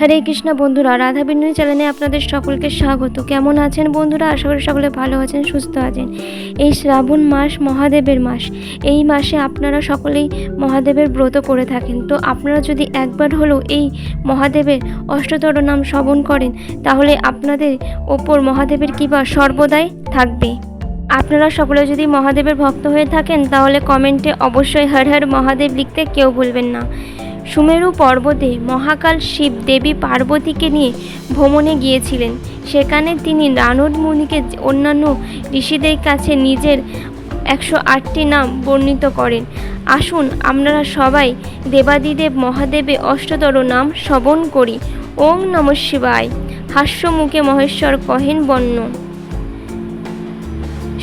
হরে কৃষ্ণ বন্ধুরা, রাধা বিনোদিনী চ্যানেলে আপনাদের সকলকে স্বাগত। কেমন আছেন বন্ধুরা? আশা করি সকলে ভালো আছেন, সুস্থ আছেন। এই শ্রাবণ মাস মহাদেবের মাস। এই মাসে আপনারা সকলেই মহাদেবের ব্রত করে থাকেন। তো আপনারা যদি একবার হলেও এই মহাদেবের অষ্টতর নাম শ্রবণ করেন, তাহলে আপনাদের ওপর মহাদেবের কৃপা সর্বদাই থাকবে। আপনারা সকলে যদি মহাদেবের ভক্ত হয়ে থাকেন, তাহলে কমেন্টে অবশ্যই হর হর মহাদেব লিখতে কেউ ভুলবেন না। সুমেরু পর্বতে মহাকাল শিব দেবী পার্বতীকে নিয়ে ভ্রমণে গিয়েছিলেন। সেখানে তিনি নারদ মুনিকে অন্যান্য ঋষিদের কাছে নিজের 108টি নাম বর্ণিত করেন। আসুন আমরা সবাই দেবাদিদেব মহাদেবের অষ্টতর নাম শ্রবণ করি। ওং নমঃ শিবায়। হাস্যমুখে মহেশ্বর কহেন বন্য।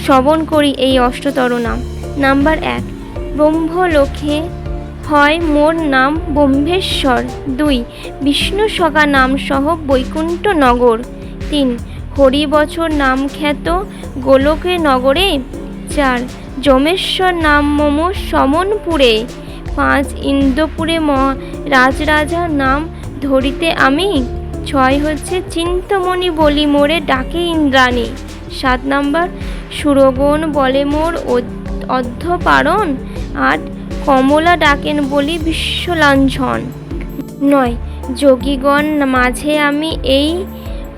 শ্রবণ করি এই অষ্টতর নাম। নাম্বার 1, ব্রহ্মলোকে হয় মোর নাম ব্রহ্মেশ্বর। 2, বিষ্ণু সখা নাম সহ বৈকুণ্ঠ নগর। 3, হরি বছর নাম খ্যাত গোলকে নগরে। 4, যমেশ্বর নাম মম সমনপুরে। 5, ইন্দ্রপুরে রাজরাজা নাম ধরিতে আমি। 6 হচ্ছে চিন্তমণি বলি মোরে ডাকে ইন্দ্রাণী। 7 নাম্বার, সুরগণ বলে মোর অধ্যপারণ। 8, কমলা ডাকেন বলি বিশ্বলাঞ্ছন। 9, যোগীগণ মাঝে আমি এই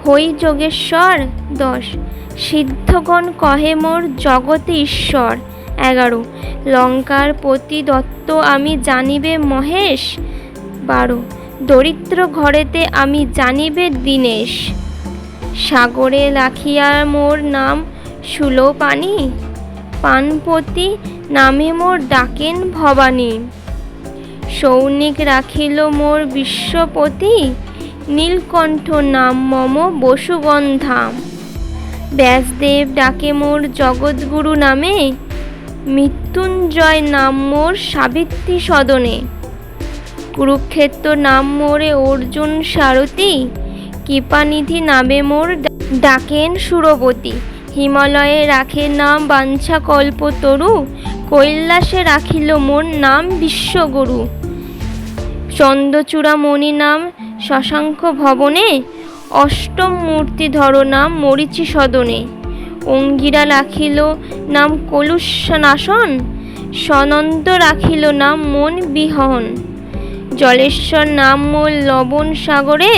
হই যোগেশ্বর। 10, সিদ্ধগণ কহে মোর জগতে ঈশ্বর। 11, লঙ্কার পতি দত্ত আমি জানিবে মহেশ। 12, দরিদ্র ঘরেতে আমি জানিবে দীনেশ। সাগরে রাখিয়া মোর নাম সুলোপানি। পানপতি নামে মোর ডাকেন ভবানী। সৌনিক রাখিল মোর বিশ্বপতি। নীলকণ্ঠ নাম মম বসুগন্ধাম। ব্যাসদেব ডাকে মোর জগৎগুরু নামে। মৃত্যুঞ্জয় নাম মোর সাবিত্রী সদনে। কুরুক্ষেত্র নাম মোরে অর্জুন সারথি। কৃপানিধি নামে মোর ডাকেন সুরবতী। হিমালয়ে রাখে নাম বাঞ্ছা কল্পতরু। কৈলাসে রাখিল মোর নাম বিশ্বগুরু। চন্দ্রচূড়ামণি নাম শশাঙ্ক ভবনে। অষ্টম মূর্তিধর নাম মরীচি সদনে। অঙ্গিরা রাখিল নাম কলুষনাশন। সনন্দ রাখিল নাম মন বিহন। জলেশ্বর নাম মোর লবণ সাগরে।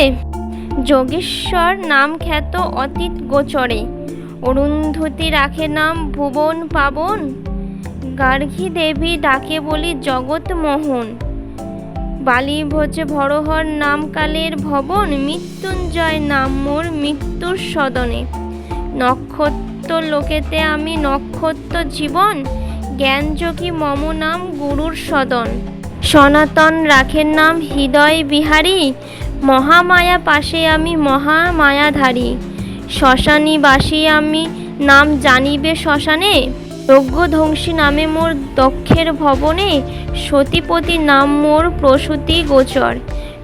যোগেশ্বর নাম খ্যাত অতীত গোচরে। অরুন্ধতী রাখে নাম ভুবন পাবন। গার্গী দেবী ডাকে বলি জগৎ মোহন। বালি ভোজে ভরহর নাম কালের ভবন। মৃত্যুঞ্জয় নাম মোর মৃত্যুর সদনে। নক্ষত্র লোকেতে আমি নক্ষত্র জীবন। জ্ঞানযোগী মম নাম গুরুর সদন। সনাতন রাখের নাম হৃদয় বিহারী। মহামায়া পাশে আমি মহামায়াধারী। শ্মশানী বাসী আমি নাম জানিবে শ্মশানে। যজ্ঞধ্বংসী নামে মোর দক্ষের ভবনে। সতীপতি নাম মোর প্রসূতি গোচর।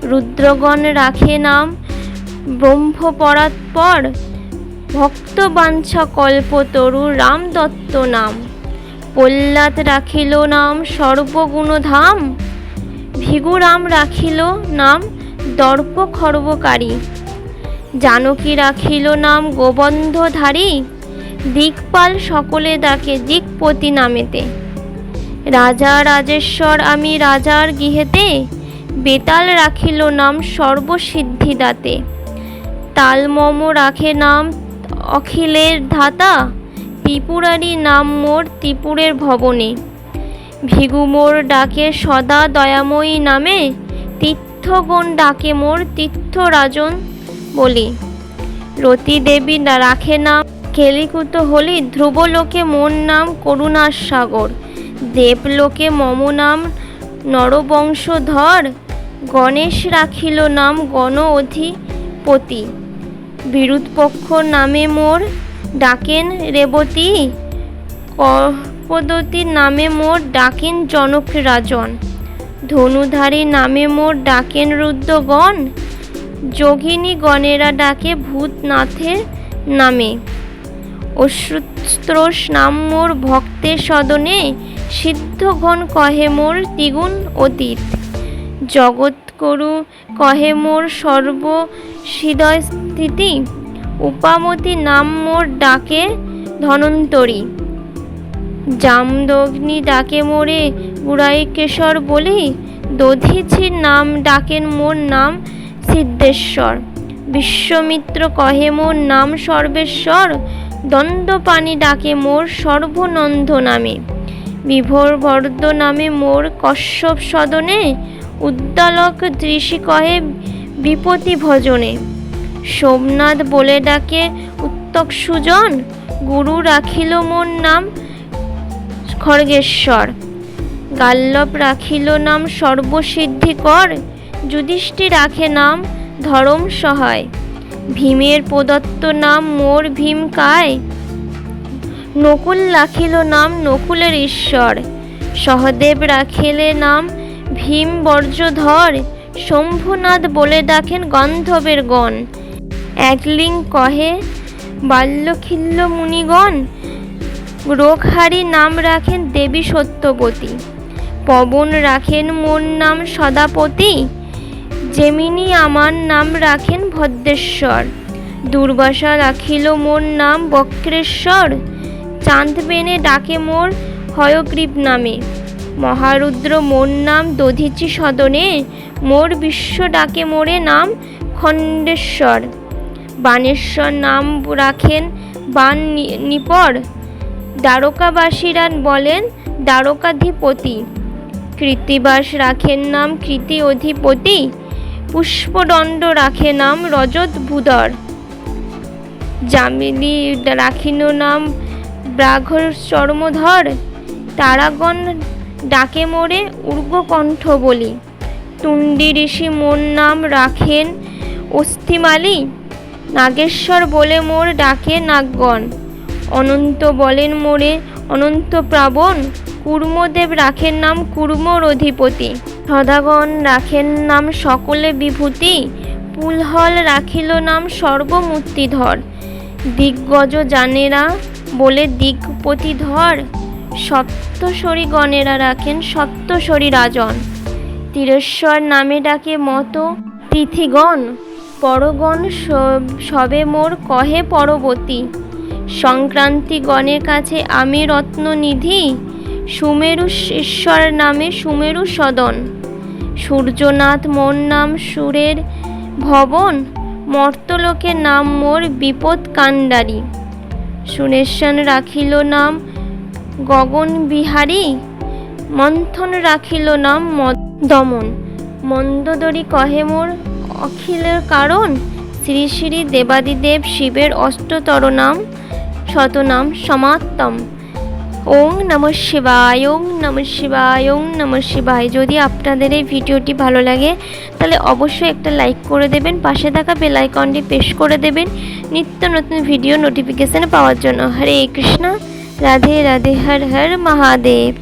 রুদ্রগণ রাখে নাম ব্রহ্মপরাৎপর। ভক্তবাঞ্ছা কল্পতরু রামদত্ত নাম। প্রহ্লাদ রাখিল নাম সর্বগুণধাম। ভিগুরাম রাখিল নাম দর্প খর্বকারী। জানকী রাখিল নাম গোবন্ধধারী। দিকপাল সকলে ডাকে দিকপতি নামেতে। রাজা রাজেশ্বর আমি রাজার গৃহেতে। বেতাল রাখিল নাম সর্বসিদ্ধিদাতে। তালমম রাখে নাম অখিলের ধাতা। ত্রিপুরারি নাম মোর ত্রিপুরের ভবনে। ভিগু মোর ডাকে সদা দয়াময়ী নামে। তীর্থগণ ডাকে মোর তীর্থরাজন বলি। রতি দেবী রাখে নাম কেলিকুত হলি। ধ্রুবলোকে মোর নাম করুণার সাগর। দেবলোকে মম নাম নরবংশধর। গণেশ রাখিল নাম গণ অধিপতি। বিরুৎপক্ষ নামে মোর ডাকেন রেবতী। কপদতী নামে মোর ডাকেন জনক রাজন। ধনুধারী নামে মোর ডাকেন রুদ্রগণ। যোগিনী গণেরা ডাকে ভূতনাথের নামে। অশ্রুস্ত্রোষ নাম মোর ভক্তের সদনে। সিদ্ধগণ কহে মোর দ্বিগুণ অতীত। জগৎ করু কহে মোর সর্ব হৃদয় স্থিতি, উপামতি নাম মোর ডাকে ধনন্তরী, জামদগ্নি ডাকে মোরে গুড়াই কেশর বলি, দধিচির নাম ডাকেন মোর নাম সিদ্ধেশ্বর, বিশ্বমিত্র কহে মোর নাম সর্বেশ্বর, দণ্ডপাণি ডাকে মোর সর্বনন্দ নামে, বিভোর বর্দ নামে মোর কশ্যপ সদনে, উদ্দালক ঋষি কহে বিপতি ভজনে, সোমনাথ বলে ডাকে উত্তক সুজন, গুরু রাখিল মোর নাম খড়গেশ্বর, গাল্লব রাখিল নাম সর্বসিদ্ধিকর, যুধিষ্ঠি রাখে নাম ধরম সহায়, ভীমের প্রদত্ত নাম মোর ভীমকায়, নকুল রাখিল নাম নকুলের ঈশ্বর, সহদেব রাখিলে নাম ভীম বর্জধর, শম্ভুনাথ বলে ডাকেন গন্ধর্বের গণ, একলিং কহে বাল্যখিল্য মুনিগণ, রোগহারি নাম রাখেন দেবী সত্যবতী, পবন রাখেন মোর নাম সদাপতি, জেমিনি আমার নাম রাখেন ভদ্রেশ্বর, দুর্বাসা রাখিল মোর নাম বক্রেশ্বর, চাঁদ বেনে ডাকে মোর হয়গ্রীব নামে, মহারুদ্র মোর নাম দধিচি সদনে, মোর বিশ্ব ডাকে মোরে নাম খণ্ডেশ্বর, বাণেশ্বর নাম রাখেন বাণ নিপর, দ্বারকাবাসীরা বলেন দ্বারকাধিপতি, কৃত্তিবাস রাখেন নাম কৃতি অধিপতি, পুষ্পদণ্ড রাখে নাম রজত ভূধর, জামিনী রাখিল নাম ব্রাঘ্র চর্মধর, তারাগণ ডাকে মোরে ঊর্ধ্বকণ্ঠ বলি, তুণ্ডী ঋষি মোর নাম রাখেন অস্থিমালি, নাগেশ্বর বলে মোর ডাকে নাগগণ, অনন্ত বলেন মোরে অনন্ত প্রাবণ, কুর্মদেব রাখেন নাম কুর্মর অধিপতি, সদাগণ রাখেন নাম সকলে বিভূতি, পুলহল রাখিল নাম সর্বমূর্তিধর, দিগ্গজ জানেরা বলে দিগপতিধর, সপ্তশরী গণেরা রাখেন সপ্তশরী রাজন, তিরেশ্বর নামে ডাকে মত তিথিগণ, পরগণ সবে মোর কহে পরবতী, সংক্রান্তি গণের কাছে আমি রত্ননিধি, সুমেরু ঈশ্বর নামে সুমেরু সদন, সূর্যনাথ মোর নাম সুরের ভবন, মর্তলোকের নাম মোর বিপদ কাণ্ডারী, সুরেশ্বর রাখিল নাম গগন বিহারী, মন্থন রাখিল নাম দমন, মন্দোদরী কহে মোর অখিলের কারণ, শ্রী শ্রী দেবাদিদেব শিবের অষ্টতর নাম শতনাম সমাত্তম। ওং নমঃ শিবায়, ওং নমঃ শিবায়, ওং নমঃ শিবায়। যদি আপনাদের এই ভিডিওটি ভালো লাগে তাহলে অবশ্যই একটা লাইক করে দেবেন, পাশে থাকা বেল আইকনটি প্রেস করে দেবেন নিত্য নতুন ভিডিও নোটিফিকেশন পাওয়ার জন্য। হরে কৃষ্ণ, রাধে রাধে, হর হর মহাদেব।